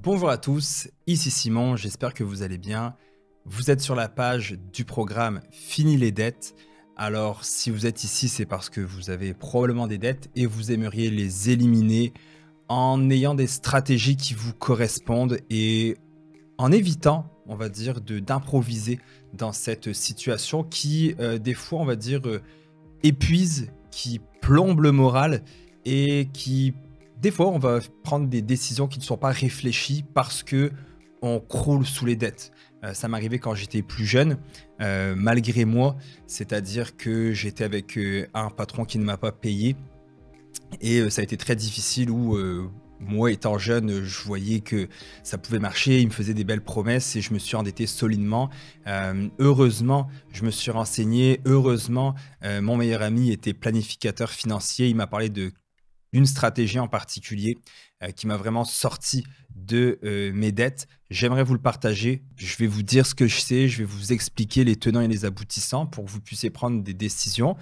Bonjour à tous, ici Simon, j'espère que vous allez bien. Vous êtes sur la page du programme Fini les dettes. Alors si vous êtes ici, c'est parce que vous avez probablement des dettes et vous aimeriez les éliminer en ayant des stratégies qui vous correspondent et en évitant, on va dire, d'improviser dans cette situation qui, des fois, on va dire, épuise, qui plombe le moral et qui, des fois, on va prendre des décisions qui ne sont pas réfléchies parce que on croule sous les dettes. Ça m'arrivait quand j'étais plus jeune, malgré moi, c'est-à-dire que j'étais avec un patron qui ne m'a pas payé et ça a été très difficile où moi étant jeune, je voyais que ça pouvait marcher, il me faisait des belles promesses et je me suis endetté solidement. Heureusement, je me suis renseigné, heureusement, mon meilleur ami était planificateur financier, il m'a parlé d'une stratégie en particulier qui m'a vraiment sorti de mes dettes. J'aimerais vous le partager. Je vais vous dire ce que je sais, je vais vous expliquer les tenants et les aboutissants pour que vous puissiez prendre des décisions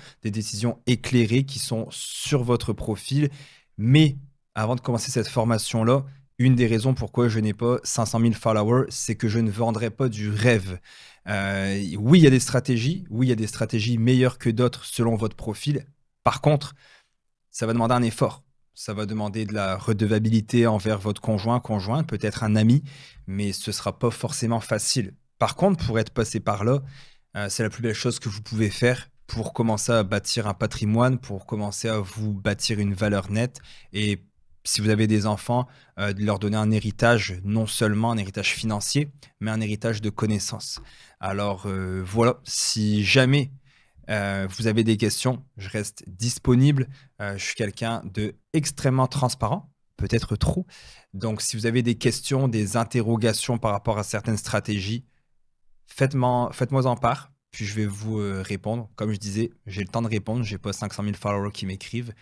éclairées qui sont sur votre profil. Mais avant de commencer cette formation-là, une des raisons pourquoi je n'ai pas 500 000 followers, c'est que je ne vendrai pas du rêve. Oui, il y a des stratégies. Oui, il y a des stratégies meilleures que d'autres selon votre profil. Par contre, ça va demander un effort. Ça va demander de la redevabilité envers votre conjoint, conjointe, peut-être un ami, mais ce ne sera pas forcément facile. Par contre, pour être passé par là, c'est la plus belle chose que vous pouvez faire pour commencer à bâtir un patrimoine, pour commencer à vous bâtir une valeur nette et si vous avez des enfants, de leur donner un héritage, non seulement un héritage financier, mais un héritage de connaissances. Alors voilà, si jamais vous avez des questions, je reste disponible. Je suis quelqu'un de extrêmement transparent, peut-être trop. Donc, si vous avez des questions, des interrogations par rapport à certaines stratégies, faites-moi en part, puis je vais vous répondre. Comme je disais, j'ai le temps de répondre. J'ai pas 500 000 followers qui m'écrivent.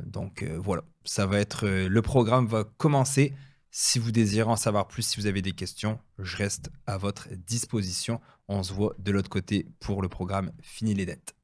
Donc voilà, ça va être le programme va commencer. Si vous désirez en savoir plus, si vous avez des questions, je reste à votre disposition. On se voit de l'autre côté pour le programme Fini les dettes.